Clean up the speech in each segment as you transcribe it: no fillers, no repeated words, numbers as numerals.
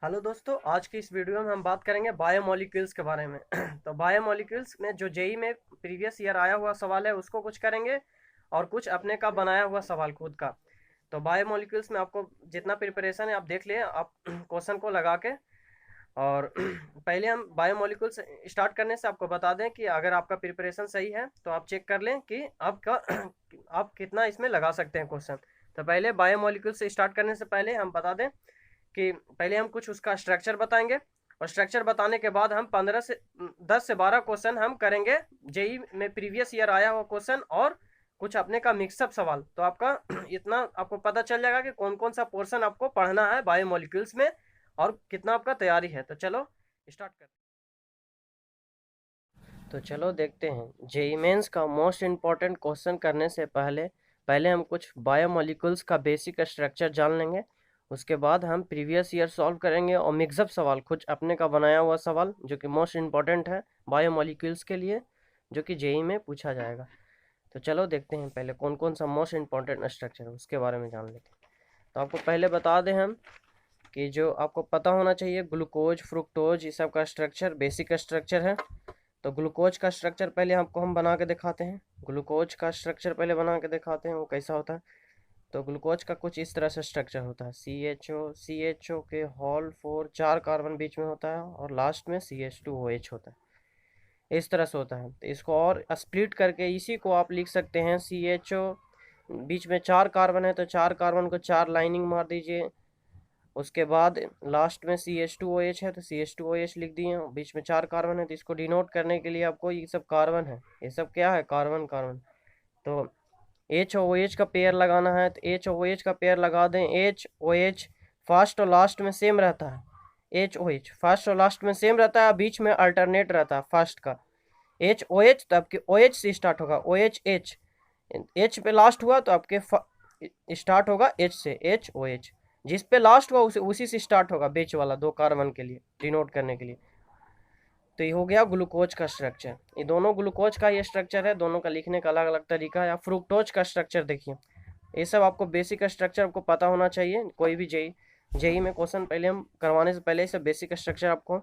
Hello दोस्तों, आज की इस वीडियो में हम बात करेंगे बायोमोलिक्यूल्स के बारे में। तो बायोमोलिक्यूल्स में जो जेई में प्रीवियस ईयर आया हुआ सवाल है उसको कुछ करेंगे और कुछ अपने का बनाया हुआ सवाल खुद का। तो बायोमोलिक्यूल्स में आपको जितना प्रिपरेशन है आप देख लिए आप क्वेश्चन को लगा के। और पहले हम बायोमोलिक्यूल्स स्टार्ट करने से आपको बता दें कि अगर आपका प्रिपरेशन सही है तो आप चेक कर लें कि आपका आप कितना इसमें लगा सकते हैं क्वेश्चन। तो पहले बायोमोलिक्यूल्स से स्टार्ट करने से पहले हम बता दें कि पहले हम कुछ उसका स्ट्रक्चर बताएंगे और स्ट्रक्चर बताने के बाद हम 10 से 12 क्वेश्चन हम करेंगे जेई में प्रीवियस ईयर आया हुआ क्वेश्चन और कुछ अपने का मिक्सअप सवाल। तो आपका इतना आपको पता चल जाएगा कि कौन कौन सा पोर्शन आपको पढ़ना है बायोमोलिक्यूल्स में और कितना आपका तैयारी है। तो चलो स्टार्ट करते हैं। तो चलो देखते हैं जेई मेंस का मोस्ट इम्पॉर्टेंट क्वेश्चन करने से पहले पहले हम कुछ बायोमोलिक्यूल्स का बेसिक स्ट्रक्चर जान लेंगे। उसके बाद हम प्रीवियस ईयर सॉल्व करेंगे और मिक्सअप सवाल कुछ अपने का बनाया हुआ सवाल जो कि मोस्ट इम्पॉर्टेंट है बायोमोलिक्यूल्स के लिए, जो कि जेई में पूछा जाएगा। तो चलो देखते हैं पहले कौन कौन सा मोस्ट इम्पॉर्टेंट स्ट्रक्चर है उसके बारे में जान लेते हैं। तो आपको पहले बता दें हम कि जो आपको पता होना चाहिए ग्लूकोज फ्रुक्टोज ये सब का स्ट्रक्चर बेसिक स्ट्रक्चर है। तो ग्लूकोज का स्ट्रक्चर पहले आपको हम बना के दिखाते हैं। ग्लूकोज का स्ट्रक्चर पहले बना के दिखाते हैं वो कैसा होता है। तो ग्लूकोज का कुछ इस तरह से स्ट्रक्चर होता है। सी एच ओ के हॉल 4 कार्बन बीच में होता है और लास्ट में CH2OH होता है। इस तरह से होता है। तो इसको और स्प्लिट करके इसी को आप लिख सकते हैं CHO, बीच में 4 कार्बन है तो 4 कार्बन को 4 लाइनिंग मार दीजिए। उसके बाद लास्ट में CH2OH है तो CH2OH लिख दिए। बीच में 4 कार्बन है तो इसको डिनोट करने के लिए आपको ये सब कार्बन है, ये सब क्या है कार्बन कार्बन। तो एच ओ एच का पेयर लगाना है तो एच ओ एच का पेयर लगा दें। एच ओ एच फर्स्ट और लास्ट में सेम रहता है। एच ओ एच फर्स्ट और लास्ट में सेम रहता है, बीच में अल्टरनेट रहता है फर्स्ट का। एच ओ एच तो आपके ओ एच से स्टार्ट होगा, ओ एच एच एच पे लास्ट हुआ तो आपके स्टार्ट होगा एच से, एच ओ एच जिस पे लास्ट हुआ उसी से स्टार्ट होगा बीच वाला 2 कार्बन के लिए डिनोट करने के लिए। तो ये हो गया ग्लूकोज का स्ट्रक्चर। ये दोनों ग्लूकोज का ये स्ट्रक्चर है, दोनों का लिखने का अलग अलग तरीका है। या फ्रुक्टोज का स्ट्रक्चर देखिए, ये सब आपको बेसिक स्ट्रक्चर आपको पता होना चाहिए। कोई भी जेई जेई में क्वेश्चन पहले हम करवाने से पहले सब बेसिक स्ट्रक्चर आपको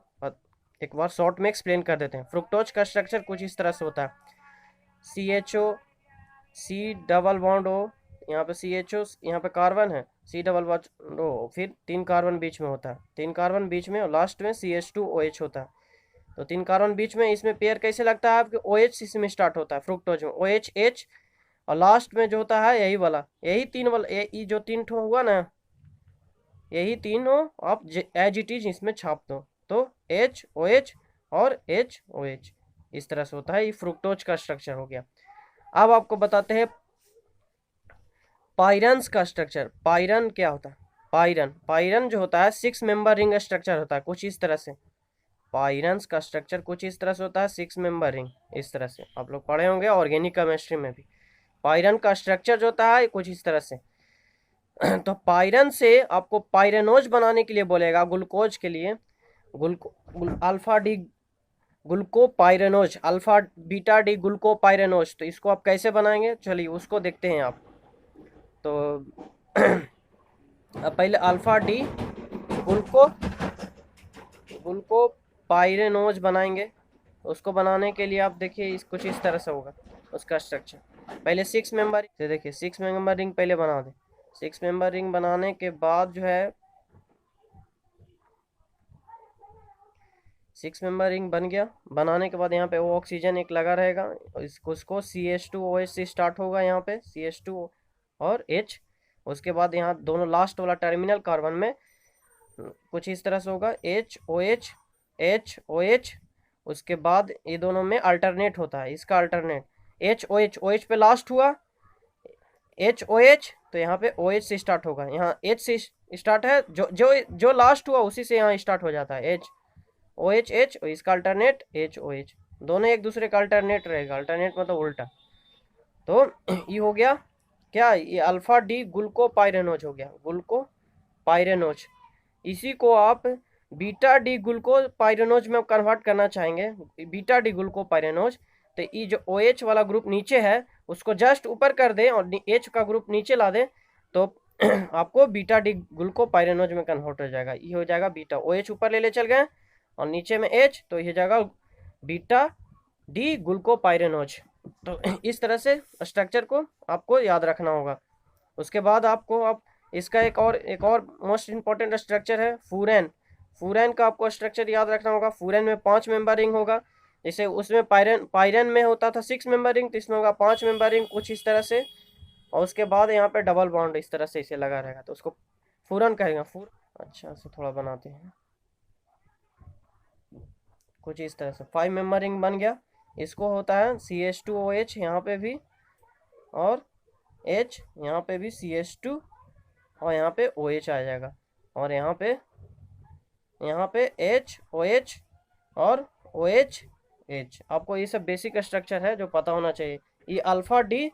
एक बार शॉर्ट में एक्सप्लेन कर देते हैं। फ्रुक्टोज का स्ट्रक्चर कुछ इस तरह से होता है। CHO C double bond O, यहाँ पे CHO यहाँ पे कार्बन है, C डबल बॉन्ड O, फिर 3 कार्बन बीच में होता है, 3 कार्बन बीच में और लास्ट में CH2OH होता है। तो 3 कार्बन बीच में, इसमें पेयर कैसे लगता है आपके OH इसमें स्टार्ट होता है फ्रुक्टोज में, OH और लास्ट में जो होता है यही वाला, यही 3 वाला, ये जो 3 ठो हुआ ना, यही तीनों आप एज इट इज इसमें छाप दो। तो HOH और HOH इस तरह से होता है। ये फ्रुक्टोज का स्ट्रक्चर हो गया। अब आपको बताते हैं पायरन्स का स्ट्रक्चर। पायरन क्या होता है? पायरन जो होता है 6 मेंबर रिंग स्ट्रक्चर होता है कुछ इस तरह से। पायरन्स का स्ट्रक्चर कुछ इस तरह से होता है, 6 मेंबर रिंग इस तरह से आप लोग पढ़े होंगे ऑर्गेनिक केमिस्ट्री में भी। पायरन का स्ट्रक्चर जो होता है कुछ इस तरह से। तो पायरन से आपको पायरेनोज बनाने के लिए बोलेगा, ग्लूकोज के लिए alpha D glucopyranose, alpha beta D glucopyranose. तो इसको आप कैसे बनाएंगे चलिए उसको देखते हैं आप। तो अब पहले अल्फा डी ग्लूकोपाइरेनोज बनाएंगे। उसको बनाने के लिए आप देखिए इस कुछ इस तरह से होगा उसका स्ट्रक्चर। पहले 6 मेंबर से देखिए 6 मेंबर रिंग पहले बना दें। 6 मेंबर रिंग बनाने के बाद जो है 6 मेंबर रिंग बन गया। बनाने के बाद यहाँ पे वो ऑक्सीजन एक लगा रहेगा, उसको CH2OH से स्टार्ट होगा, यहाँ पे CH2 और H। उसके बाद यहाँ दोनों लास्ट वाला टर्मिनल कार्बन में कुछ इस तरह से होगा HOH HOH। उसके बाद ये दोनों में अल्टरनेट होता है, इसका अल्टरनेट HOH, OH पे लास्ट हुआ HOH तो यहाँ पे OH से स्टार्ट होगा, यहाँ H से स्टार्ट है, जो जो जो लास्ट हुआ उसी से यहाँ स्टार्ट हो जाता है HOH और इसका अल्टरनेट HOH। दोनों एक दूसरे का अल्टरनेट रहेगा, अल्टरनेट मतलब उल्टा। तो ये हो गया क्या, ये अल्फा डी ग्लूकोपाइरेनोज हो गया, ग्लूकोपाइरेनोज। इसी को आप बीटा डी ग्लूकोपाइरेनोज में कन्वर्ट करना चाहेंगे, बीटा डी ग्लूकोपाइरेनोज। तो ये जो OH वाला ग्रुप नीचे है उसको जस्ट ऊपर कर दें और H का ग्रुप नीचे ला दें। तो आपको बीटा डी ग्लूकोपाइरेनोज में कन्वर्ट हो जाएगा, ये हो जाएगा बीटा। OH ऊपर ले चल गए और नीचे में H, तो ये जाएगा बीटा डी ग्लूकोपाइरेनोज। तो इस तरह से स्ट्रक्चर को आपको याद रखना होगा। उसके बाद आपको अब इसका एक और मोस्ट इंपॉर्टेंट स्ट्रक्चर है फूरेन। फूरेन का आपको स्ट्रक्चर याद रखना होगा। फूरेन में 5 मेंबर रिंग होगा, जैसे उसमें पायरन में होता था 6 मेंबर रिंग, तो इसमें होगा 5 मेंबर रिंग, कुछ इस तरह से। और उसके बाद यहाँ पे डबल बॉन्ड इस तरह से इसे लगा रहेगा, तो उसको फूरन कहेगा। अच्छा से थोड़ा बनाते हैं, कुछ इस तरह से 5 मेंबर रिंग बन गया। इसको होता है CH2OH यहाँ पे भी, और H यहाँ पे भी CH2, और यहाँ पे OH आ जाएगा, और यहाँ पे H OH और OH H। आपको ये सब बेसिक स्ट्रक्चर है जो पता होना चाहिए। ये अल्फा डी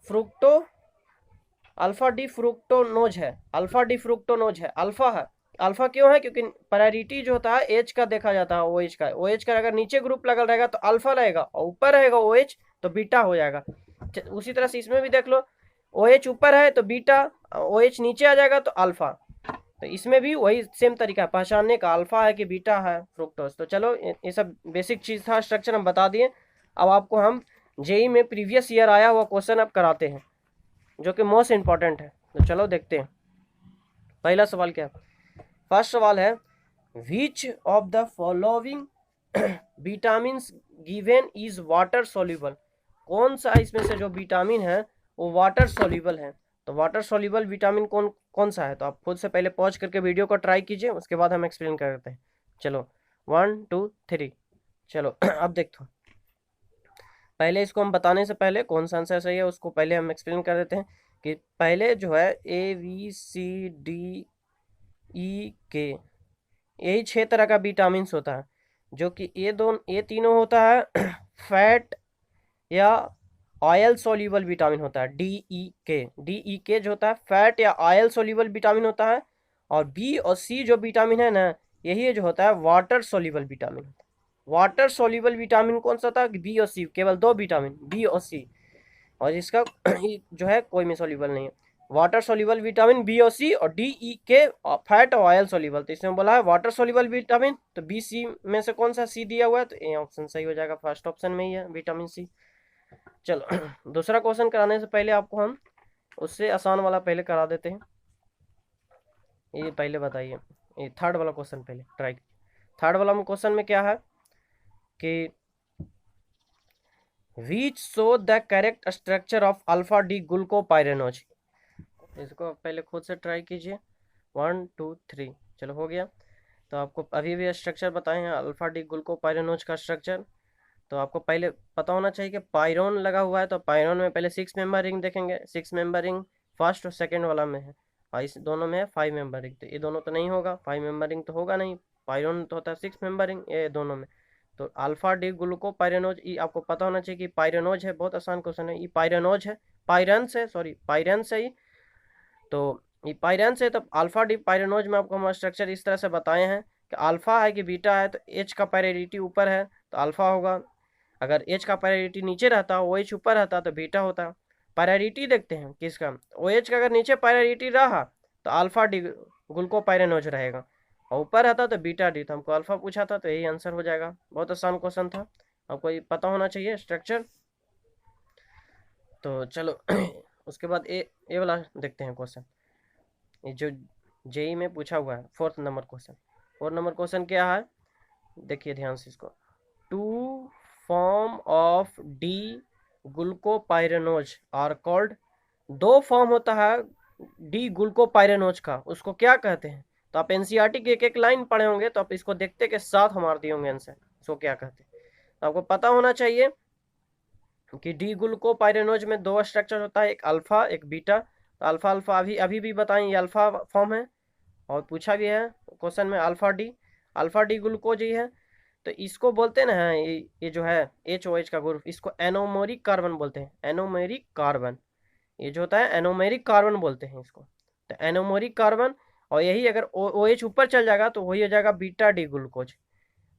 फ्रुक्टोनोज है, अल्फा है। अल्फा क्यों है? क्योंकि प्रायोरिटी जो होता है एच का देखा जाता है, OH का। OH का अगर नीचे ग्रुप लगल रहेगा तो अल्फा रहेगा, और ऊपर रहेगा OH तो बीटा हो जाएगा। उसी तरह से इसमें भी देख लो, OH ऊपर है तो बीटा, OH नीचे आ जाएगा तो अल्फा। तो इसमें भी वही सेम तरीका पहचानने का, अल्फा है कि बीटा है फ्रुक्टोज। तो चलो ये सब बेसिक चीज था, स्ट्रक्चर हम बता दिए। अब आपको हम जेई में प्रीवियस ईयर आया हुआ क्वेश्चन अब कराते हैं, जो कि मोस्ट इंपॉर्टेंट है। तो चलो देखते हैं पहला सवाल क्या है। फर्स्ट सवाल है, which of the following vitamin given is water soluble. कौन सा इसमें से जो विटामिन है वो वाटर सोल्यूबल है। तो वाटर सोल्यूबल विटामिन कौन सा है? तो आप खुद से पहले पॉज करके वीडियो को ट्राई कीजिए, उसके बाद हम एक्सप्लेन करते हैं। चलो 1 2 3, चलो अब देखो। पहले इसको हम बताने से पहले कौन सा आंसर सही है उसको पहले हम एक्सप्लेन कर देते हैं। कि पहले जो है ABCDEK, यही 6 तरह का विटामिन होता है, जो कि ये तीनों होता है फैट या ऑयल सोल्यूबल विटामिन होता है। DEK जो होता है फैट या ऑयल सोल्यूबल विटामिन होता है। और B और C जो विटामिन है ना, यही जो होता है water soluble vitamin. Water soluble vitamin कौन सा था? B और C, केवल 2 विटामिन, B और C। और इसका जो है कोई में सोल्यूबल नहीं है। वाटर सोल्यूबल विटामिन B और C, और DEK फैट और ऑयल सोल्यूबल। तो इसमें बोला है वाटर सोल्यूबल विटामिन, तो BC में से कौन सा C दिया हुआ है? तो ये ऑप्शन सही हो जाएगा, फर्स्ट ऑप्शन में ही है विटामिन C। चलो दूसरा क्वेश्चन कराने से पहले आपको हम उससे आसान वाला पहले करा देते हैं। ये पहले बताइए, ये थर्ड वाला क्वेश्चन पहले ट्राई। थर्ड वाला क्वेश्चन में क्या है कि which show the correct structure of alpha D glucopyranose. इसको पहले खुद से ट्राई कीजिए, 1 2 3, चलो हो गया। तो आपको अभी भी स्ट्रक्चर बताए हैं अल्फा डी ग्लूकोपाइरेनोज का स्ट्रक्चर। तो आपको पहले पता होना चाहिए कि पायरोन लगा हुआ है, तो पायरोन में पहले 6 मेंबर रिंग देखेंगे। 6 मेंबर रिंग फर्स्ट और सेकेंड वाला में है, और इस दोनों में है 5 मेंबर रिंग। तो ये दोनों तो नहीं होगा, 5 मेंबर रिंग तो होगा नहीं, पायरोन तो होता है 6 मेंबर रिंग, ये दोनों में। तो अल्फा डी ग्लूकोपाइरेनोज, ये आपको पता होना चाहिए कि पायरेनोज है। बहुत आसान क्वेश्चन है, ये पायरेनोज है, पायरेंस है ये। तो ये पायरेंस है, तो अल्फा डी पायरेनोज में आपको हम स्ट्रक्चर इस तरह से बताए हैं कि अल्फा है कि बीटा है। तो एच का प्रायोरिटी ऊपर है तो अल्फा होगा, अगर एच का प्रायोरिटी नीचे रहता, OH ऊपर रहता तो बीटा होता। प्रायोरिटी देखते हैं किसका, OH का अगर नीचे प्रायोरिटी रहा तो अल्फा डी ग्लूकोपाइरेनोज रहेगा, और ऊपर रहता तो बीटा डी। तो हमको अल्फा पूछा था, तो यही आंसर हो जाएगा। बहुत आसान क्वेश्चन था, आपको ये पता होना चाहिए स्ट्रक्चर। तो चलो उसके बाद ए वाला देखते हैं क्वेश्चन, ये जो जेई में पूछा हुआ है। 4th number question. 4 number question क्या है, देखिए ध्यान से इसको। 2 form of D glucopyranose are called. 2 form होता है डी ग्लूकोपाइरेनोज का, उसको क्या कहते हैं? तो आप एनसीईआरटी की एक एक लाइन पढ़े होंगे, तो आप इसको देखते के साथ मार दिए होंगे आंसर, इसको क्या कहते हैं। तो आपको पता होना चाहिए कि डी ग्लूकोपाइरेनोज में 2 स्ट्रक्चर होता है, एक अल्फा एक बीटा। तो अल्फा अभी भी बताएं, ये अल्फा फॉर्म है, और पूछा भी है क्वेश्चन में अल्फा डी ग्लूकोज ही है। तो इसको बोलते हैं ना, ये जो है HOH का ग्रुप, इसको एनोमेरिक कार्बन बोलते हैं, एनोमेरिक कार्बन। ये जो होता है एनोमेरिक कार्बन बोलते हैं इसको, तो एनोमेरिक कार्बन। और यही अगर OH ऊपर चल जाएगा तो वही हो जाएगा beta D glucose,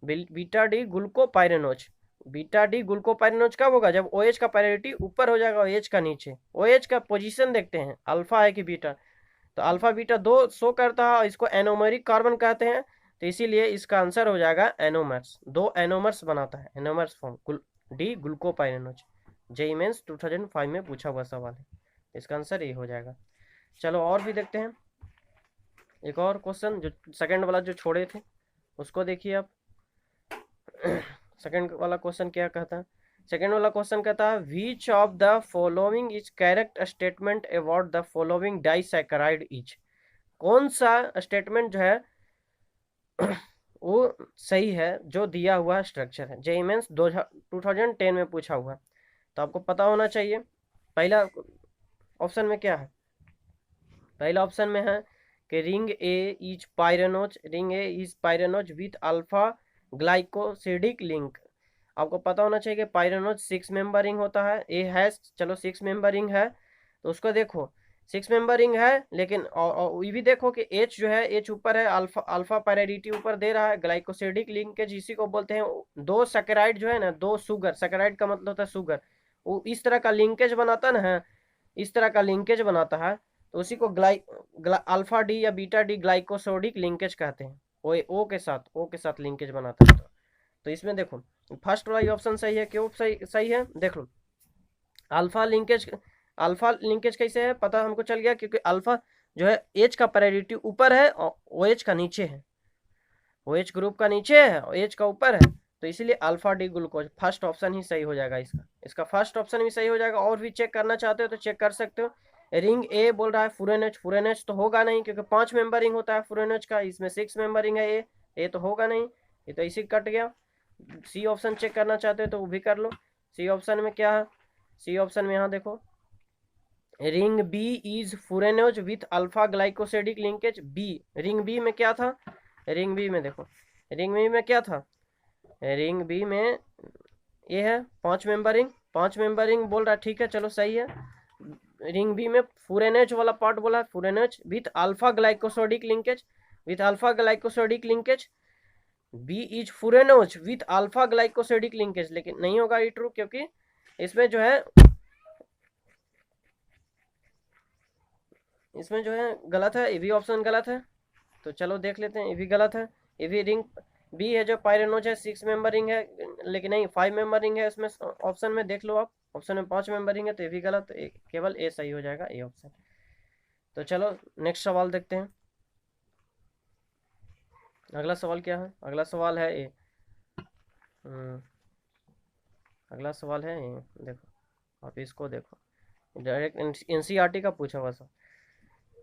beta D glucopyranose. Beta D glucopyranose कब होगा? जब OH का प्रायोरिटी ऊपर हो जाएगा OH का नीचे। OH का पोजीशन देखते हैं, अल्फा है कि बीटा। तो अल्फा बीटा 2 शो करता है और इसको एनोमेरिक कार्बन कहते हैं, तो इसीलिए इसका आंसर हो जाएगा एनोमर्स, 2 एनोमर्स बनाता है, anomers form, D glucopyranose. JEE mains 2005 में पूछा हुआ सवाल है, इसका आंसर ये हो जाएगा। चलो और भी देखते हैं, एक और क्वेश्चन जो सेकंड वाला जो छोड़े थे उसको देखिए आप। सेकंड वाला क्वेश्चन क्या कहता है? सेकंड वाला क्वेश्चन कहता है which of the following is correct statement about the following disaccharide etch. कौन सा स्टेटमेंट जो है वो सही है जो दिया हुआ स्ट्रक्चर है? जेईई मेंस 2010 में पूछा हुआ, तो आपको पता होना चाहिए। पहला ऑप्शन में क्या है? पहला ऑप्शन में है कि ring A is pyranose, ring A is pyranose with alpha glycosidic link. आपको पता होना चाहिए कि पायरेनोज 6 मेंबर रिंग होता है, ए है, चलो 6 मेंबर रिंग है तो उसको देखो 6 मेंबर रिंग है, लेकिन और ये भी देखो कि एच जो है, एच ऊपर है, अल्फा पायरेडिटी ऊपर दे रहा है, ग्लाइकोसिडिक लिंकेज इसी को बोलते हैं। 2 सैकेराइड जो है ना, 2 शुगर, सैकेराइड का मतलब होता है शुगर, वो इस तरह का लिंकेज बनाता ना है, इस तरह का लिंकेज बनाता है, तो उसी को अल्फा डी या बीटा डी ग्लाइकोसोडिक लिंकेज कहते हैं। ओ के साथ लिंकेज बनाता है। तो इसमें देखो फर्स्ट वाला ऑप्शन सही है। क्यों सही है? देख लो, अल्फा लिंकेज कैसे है पता हमको चल गया, क्योंकि अल्फा जो है एच का पैरिटी ऊपर है और ओ एच का नीचे है, ओ एच ग्रुप का नीचे है और एच का ऊपर है, तो इसीलिए alpha D glucose first option ही सही हो जाएगा। इसका फर्स्ट ऑप्शन भी सही हो जाएगा। और भी चेक करना चाहते हो तो चेक कर सकते हो। रिंग ए बोल रहा है फुरेनेज, फुरेनेज तो होगा नहीं क्योंकि 5 मेंबर रिंग होता है फुरेनेज का, इसमें 6 मेंबर रिंग है, ए तो होगा नहीं, ये तो इसी कट गया। सी ऑप्शन चेक करना चाहते हो तो वो भी कर लो। सी ऑप्शन में क्या है? सी ऑप्शन में यहाँ देखो, ring B is furanose with alpha glycosidic linkage. B, ring B में क्या था? रिंग बी में देखो, रिंग बी में क्या था? रिंग बी में ये है 5 मेंबर रिंग, 5 मेंबर रिंग बोल रहा है, ठीक है चलो सही है। रिंग बी में फुरेनेज वाला पार्ट बोला है, furanose with alpha glycosidic linkage, with alpha glycosidic linkage. B is furanose with alpha glycosidic linkage, लेकिन नहीं होगा ये ट्रू, क्योंकि इसमें जो है गलत है, ये भी ऑप्शन गलत है। तो चलो देख लेते हैं, ये भी गलत है। ये भी रिंग बी है जो पायरेनोज है 6 मेंबर रिंग है, लेकिन नहीं 5 मेंबर रिंग है इसमें ऑप्शन में, देख लो आप ऑप्शन में 5 मेंबर रिंग है, तो ये भी गलत, केवल ए सही हो जाएगा, ए ऑप्शन। तो चलो नेक्स्ट सवाल देखते हैं। अगला सवाल क्या है? अगला सवाल है ए, अगला सवाल है ए, देखो आप इसको देखो, डायरेक्ट एनसीईआरटी का पूछा हुआ सा।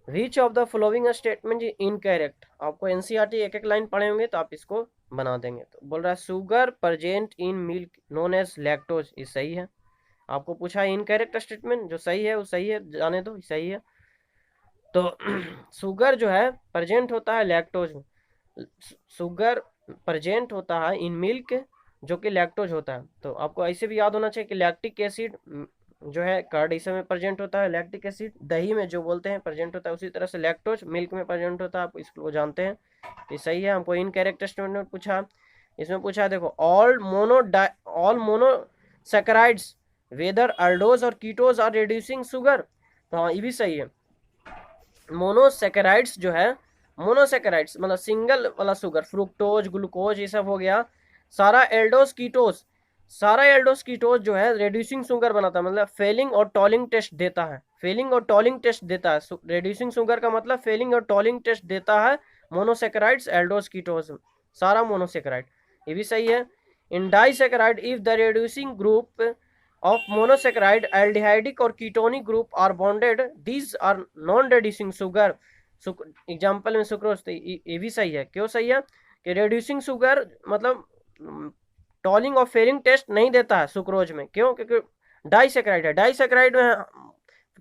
विच of the following statement is incorrect. आपको एनसीईआरटी एक एक लाइन पढ़े होंगे तो आप इसको बना देंगे। तो बोल रहा है sugar present in milk known as lactose, ये सही है। आपको पूछा है इनकरेक्ट स्टेटमेंट, जो सही है वो सही है, जाने दो सही है। तो शुगर जो है प्रेजेंट होता है लैक्टोज में, शुगर प्रेजेंट होता है इन मिल्क जो कि लैक्टोज होता है। तो आपको ऐसे भी याद होना चाहिए कि लैक्टिक एसिड जो है कर्ड इस में प्रेजेंट होता है, लैक्टिक एसिड दही में जो बोलते हैं प्रेजेंट होता है, उसी तरह से लैक्टोज मिल्क में प्रेजेंट होता है, आप इसको जानते हैं, ये सही है। हमको इनकरेक्ट स्टेटमेंट पूछा, इसमें पूछा देखो ऑल मोनोसैकेराइड्स वेदर अल्डोज और कीटोज आर रिड्यूसिंग शुगर। तो हाँ ये भी सही है। मोनोसैकेराइड्स जो है, मोनोसैकेराइड्स मतलब सिंगल वाला शुगर, फ्रुक्टोज ग्लूकोज ये सब हो गया, सारा एल्डोज कीटोज जो है रिड्यूसिंग शुगर बनाता है, मतलब फेलिंग और टॉलिंग टेस्ट देता है, फेलिंग और टॉलिंग टेस्ट देता है। रिड्यूसिंग शुगर का मतलब फेलिंग और टॉलिंग टेस्ट देता है मोनोसैकेराइड्स एल्डोज कीटोज, सारा मोनोसैकेराइड, ये भी सही है। In disaccharide if the reducing group of monosaccharide aldehydic और ketonic group are bonded these are non reducing sugar. Example में सुक्रोज, ये भी सही है। क्यों सही है? कि रिड्यूसिंग शुगर मतलब टॉलिंग और फेलिंग टेस्ट नहीं देता है सुक्रोज में। क्यों? क्योंकि डाइसैकेराइड है, डाइसैकेराइड में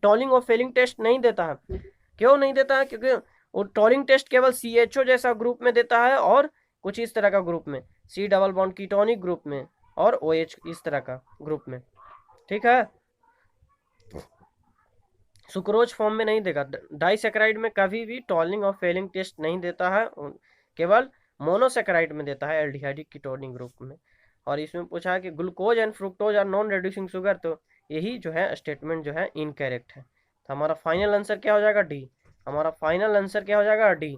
टॉलिंग और फेलिंग टेस्ट नहीं देता है। क्यों नहीं देता है? क्योंकि वो टॉलिंग टेस्ट केवल CHO जैसा ग्रुप में देता है और कुछ इस तरह का ग्रुप में, C double bond ketonic group में और OH इस तरह का ग्रुप में, ठीक है। सुक्रोज फॉर्म में नहीं देगा। डाइसैकेराइड में कभी भी टॉलिंग और फेलिंग टेस्ट नहीं देता है, केवल मोनोसैकेराइड में देता है, एल्डिहाइडिक कीटोनिक ग्रुप में। और इसमें पूछा है कि glucose and fructose are non reducing sugar, तो यही जो है स्टेटमेंट जो है इनकरेक्ट है। तो हमारा फाइनल आंसर क्या हो जाएगा? डी, हमारा फाइनल आंसर क्या हो जाएगा, डी।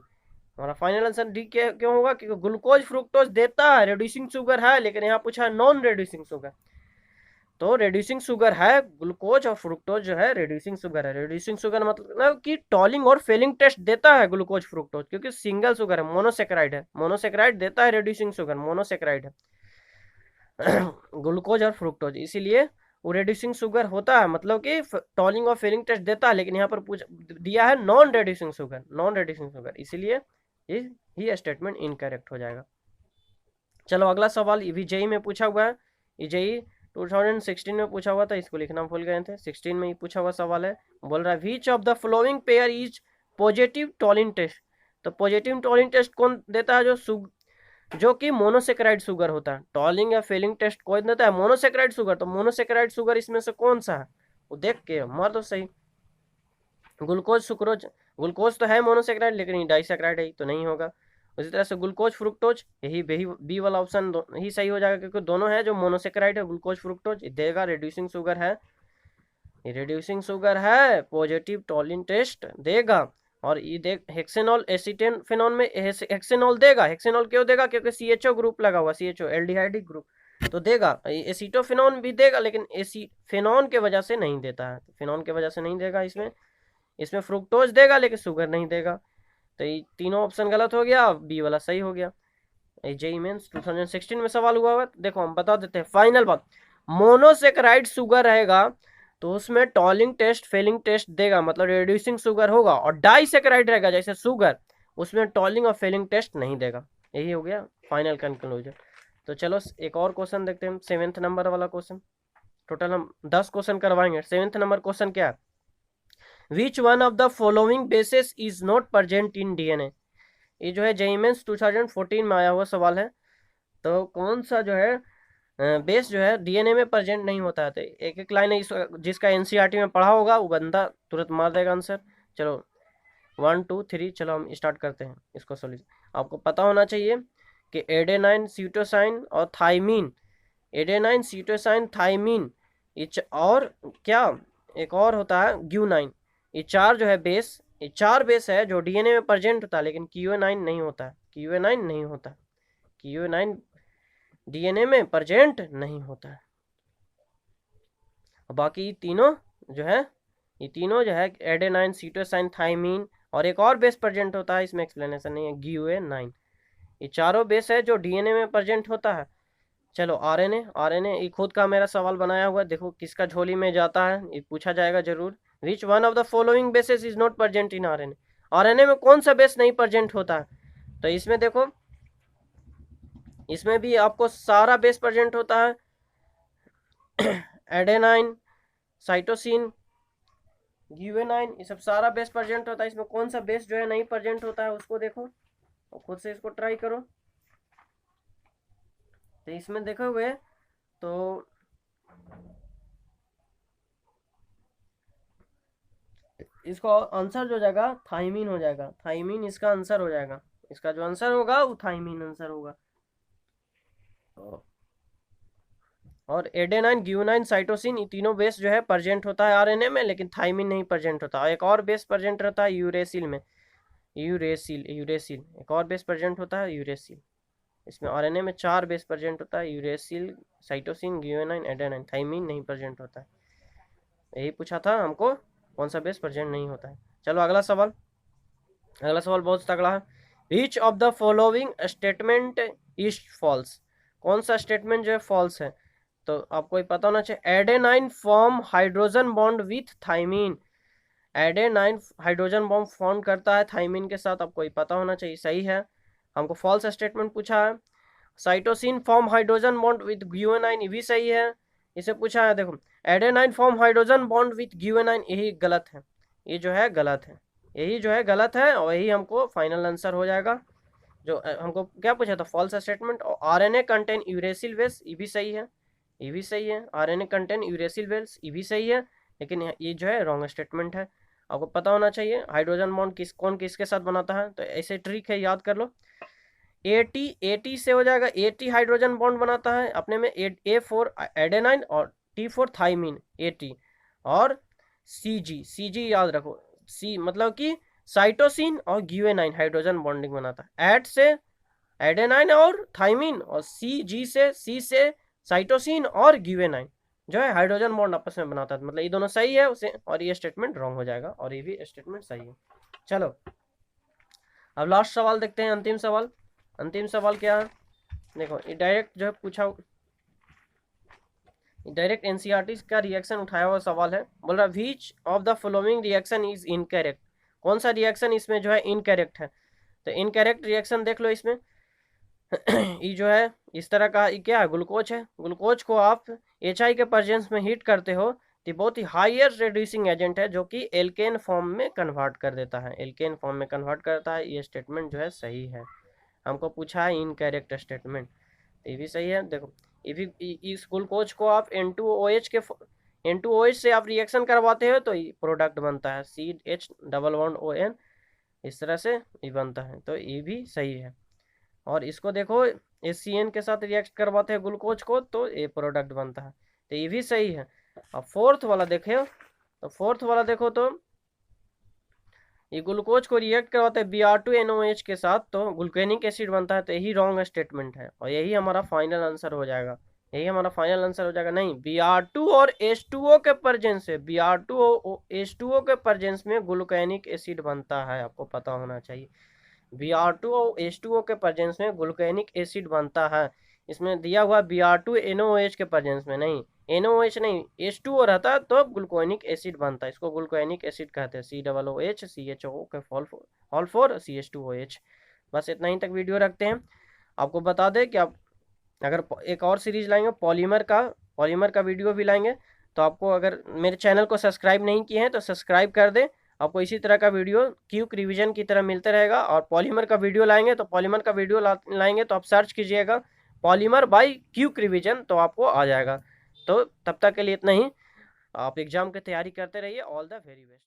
हमारा फाइनल आंसर डी क्यों होगा, क्योंकि ग्लूकोज फ्रुक्टोज देता है, रिड्यूसिंग शुगर है, लेकिन यहाँ पूछा है नॉन रिड्यूसिंग शुगर। तो रिड्यूसिंग शुगर है, ग्लूकोज और फ्रुक्टोज जो है रिड्यूसिंग शुगर है। रिड्यूसिंग शुगर मतलब कि टॉलिंग और फेलिंग टेस्ट देता है ग्लूकोज फ्रुक्टोज, क्योंकि सिंगल शुगर है, मोनोसेक्राइड है। मोनोसेक्राइड देता है रिड्यूसिंग शुगर, मोनोसेक्राइड है ग्लूकोज और फ्रुक्टोज, इसीलिए वो रिड्यूसिंग शुगर होता है, मतलब कि टॉलिंग और फेलिंग टेस्ट देता है, लेकिन यहाँ पर पूछ दिया है non reducing sugar, non reducing sugar, इसीलिए ये स्टेटमेंट इनकरेक्ट हो जाएगा। चलो अगला सवाल, ये भी जेई में पूछा हुआ है, ये जेई 2016 में पूछा हुआ था, इसको लिखना भूल गए थे, 16 में ही पूछा हुआ सवाल है। बोल रहा है which of the following pair is positive Tollen test. तो पॉजिटिव टॉलिन टेस्ट कौन देता है, जो कि मोनोसेक्राइड शुगर होता है। टॉलिंग या फेलिंग टेस्ट कौन देता है, मोनोसेक्राइड शुगर। तो मोनोसेक्राइड शुगर इसमें से कौन सा है, वो देख के मार दो सही। ग्लूकोज सुक्रोज, ग्लूकोज तो है मोनोसेक्राइड, लेकिन ये डाइसेक्राइड है, तो नहीं होगा। उसी तरह से ग्लूकोज फ्रुक्टोज, यही बी वाला ऑप्शन ही सही हो जाएगा, क्योंकि दोनों है जो मोनोसेक्राइड है, ग्लूकोज फ्रुक्टोज देगा, रिड्यूसिंग शुगर है, ये रिड्यूसिंग शुगर है, पॉजिटिव टॉलिन टेस्ट देगा। और ये देख हेक्सेनॉल एसीटेन फिनॉन में हेक्सेनॉल देगा। हेक्सेनॉल क्यों देगा, क्योंकि CHO ग्रुप लगा हुआ, CHO एल्डिहाइड ग्रुप, तो देगा। एसीटोफिनॉन भी देगा, लेकिन फिनॉन के वजह से नहीं देता है, फिनॉन के वजह से नहीं देगा। इसमें फ्रुक्टोज देगा, लेकिन शुगर नहीं देगा। तो ये तीनों ऑप्शन गलत हो गया, बी वाला सही हो गया। जेईई मेंस 2016 में सवाल हुआ हुआ। देखो हम बता देते हैं फाइनल बात, मोनोसेक्राइड शुगर रहेगा तो उसमें टॉलिंग टेस्ट फेलिंग टेस्ट देगा, मतलब रिड्यूसिंग शुगर होगा। और डाइसेक्राइड रहेगा जैसे शुगर, उसमें टॉलिंग और फेलिंग टेस्ट नहीं देगा। यही हो गया फाइनल कंक्लूजन। तो चलो एक और क्वेश्चन देखते हैं, 7th नंबर वाला क्वेश्चन। टोटल हम 10 क्वेश्चन करवाएंगे। 7th नंबर क्वेश्चन क्या है, which one of the following basis is not present in DNA। ये जो है जेईई मेंस 2014 में आया हुआ सवाल है। तो कौन सा जो है बेस जो है DNA में प्रेजेंट नहीं होता है। तो एक एक लाइन है, जिसका NCERT में पढ़ा होगा वो बंदा तुरंत मार देगा आंसर। चलो 1 2 3 चलो हम स्टार्ट करते हैं इसको सोल्यूशन। आपको पता होना चाहिए कि एडेनाइन सीटोसाइन और थाइमीन, एडेनाइन सीटोसाइन थाइमीन, और क्या एक और होता है ग्यूनाइन, ये चार जो है बेस, ये चार बेस है जो DNA में प्रेजेंट होता है, लेकिन QA9 नहीं होता है, QA9 नहीं होता, QA9 DNA में प्रेजेंट नहीं होता है। बाकी तीनों जो है, ये तीनों जो है एडेनाइन सीटोसाइन थाइमीन और एक और बेस प्रेजेंट होता है, इसमें एक्सप्लेनेशन नहीं है, GUA9, ये चारों बेस है जो DNA में प्रेजेंट होता है। चलो RNA, RNA ये खुद का मेरा सवाल बनाया हुआ, देखो किसका झोली में जाता है, ये पूछा जाएगा जरूर। Which one of the following bases is not present in RNA। RNA में कौन सा बेस नहीं प्रेजेंट होता है, तो इसमें देखो, इसमें भी आपको सारा बेस प्रेजेंट होता है, एडेनाइन, साइटोसिन, GUA9, ये सब सारा बेस प्रेजेंट होता है। इसमें कौन सा बेस जो है नहीं प्रेजेंट होता है, उसको देखो और खुद से इसको ट्राई करो। तो इसमें देखोगे तो इसका आंसर जो जाएगा थाइमीन हो जाएगा, थाइमीन इसका आंसर हो जाएगा, इसका जो आंसर होगा वो थाइमीन आंसर होगा। और एडेनाइन, ग्यूनाइन, साइटोसिन, ये तीनों बेस जो है प्रेजेंट होता है RNA में, लेकिन थाइमीन नहीं प्रेजेंट होता। एक और बेस प्रेजेंट रहता है यूरेसिल में, यूरेसिल, यूरेसिल एक और बेस प्रेजेंट होता है यूरेसिल। इसमें RNA में 4 बेस प्रेजेंट होता है, uracil, cytosine, guanine, adenine, thymine नहीं प्रेजेंट होता है। यही पूछा था हमको कौन सा बेस प्रेजेंट नहीं होता है। चलो अगला सवाल, अगला सवाल बहुत तगड़ा है। Which of the following statement is false. कौन सा स्टेटमेंट जो है फॉल्स है, तो आपको ये पता होना चाहिए। Adenine form hydrogen bond with thymine, adenine hydrogen bond form करता है थाइमीन के साथ, आपको ये पता होना चाहिए, सही है। हमको फॉल्स स्टेटमेंट पूछा है। Cytosine form hydrogen bond with GUA9, ये भी सही है। इसे पूछा है देखो, adenine form hydrogen bond with GUA9, यही गलत है, ये जो है गलत है, यही जो है गलत है, और यही हमको फाइनल आंसर हो जाएगा। जो हमको क्या पूछा था, फॉल्स स्टेटमेंट। और RNA कंटेन यूरेसिल बेस, ये भी सही है, ये भी सही है। RNA कंटेन यूरेसिल बेस, ये भी सही है, लेकिन ये जो है रॉन्ग स्टेटमेंट है। आपको पता होना चाहिए हाइड्रोजन बॉन्ड कौन किसके साथ बनाता है, तो ऐसे ट्रिक है, याद कर लो। AT से हो जाएगा, AT हाइड्रोजन बॉन्ड बनाता है अपने में, A4 एडेनाइन और T4 थाइमीन, AT। और CG याद रखो, C मतलब कि साइटोसिन और ग्यूएनाइन हाइड्रोजन बॉन्डिंग बनाता है। एड से एडेनाइन और थाइमिन, और सी से साइटोसिन और ग्यूएनाइन जो है हाइड्रोजन बॉन्ड आपस में बनाता है। मतलब ये दोनों सही है उसे, और ये स्टेटमेंट रॉन्ग हो जाएगा, और ये भी स्टेटमेंट सही है। चलो अब लास्ट सवाल देखते हैं, अंतिम सवाल। अंतिम सवाल क्या है, देखो ये डायरेक्ट जो है पूछा, डायरेक्ट एनसीईआरटी का रिएक्शन उठाया हुआ सवाल है। बोल रहा which of the following reaction is incorrect, कौन सा रिएक्शन इसमें जो है इनकरेक्ट है। तो इनकरेक्ट रिएक्शन देख लो इसमें ये जो है इस तरह का, ये क्या है, ग्लूकोज है। ग्लूकोज को आप HI के प्रेजेंस में हीट करते हो तो बहुत ही हायर रेड्यूसिंग एजेंट है, जो कि एल्केन फॉर्म में कन्वर्ट कर देता है, एल्केन फॉर्म में कन्वर्ट करता है। ये स्टेटमेंट जो है सही है। हमको पूछा है इनकरेक्ट स्टेटमेंट, ये भी सही है। देखो ये भी, इस ग्लूकोज को आप N2OH के N2OH से आप रिएक्शन करवाते हो तो प्रोडक्ट बनता है CH+1ON, इस तरह से ये बनता है, तो ये भी सही है। और इसको देखो HCN के साथ रिएक्ट करवाते हैं ग्लूकोज को तो ये प्रोडक्ट बनता है, तो ये भी सही है। अब फोर्थ वाला देखे, तो फोर्थ वाला देखो तो ये ग्लूकोज को रिएक्ट करवाते हैं Br2NOH के साथ तो ग्लूकेनिक एसिड बनता है, तो यही रॉन्ग स्टेटमेंट है, और यही हमारा फाइनल आंसर हो जाएगा। यही हमारा फाइनल आंसर हो जाएगा। नहीं, Br2 और H2O के प्रेजेंस से, Br2 और H2O के प्रेजेंस में ग्लूकेनिक एसिड बनता है, आपको पता होना चाहिए। Br2 और H2O के प्रेजेंस में ग्लूकेनिक एसिड बनता है। इसमें दिया हुआ Br2NOH के प्रेजेंस में नहीं, NOH नहीं, H2O रहता है तो ग्लूकोनिक एसिड बनता है, इसको ग्लूकोनिक एसिड कहते हैं, COOH CHO के ऑल फोर CH2OH। बस इतना ही तक वीडियो रखते हैं। आपको बता दें कि आप अगर एक और सीरीज लाएंगे पॉलीमर का वीडियो भी लाएंगे, तो आपको अगर मेरे चैनल को सब्सक्राइब नहीं किए हैं तो सब्सक्राइब कर दें। आपको इसी तरह का वीडियो क्यूक रिवीजन की तरह मिलते रहेगा। और पॉलीमर का वीडियो लाएंगे तो पॉलीमर का वीडियो लाएंगे तो आप सर्च कीजिएगा पॉलीमर बाय क्यूक रिवीजन, तो आपको आ जाएगा। तो तब तक के लिए इतना ही। आप एग्जाम की तैयारी करते रहिए। All the very best.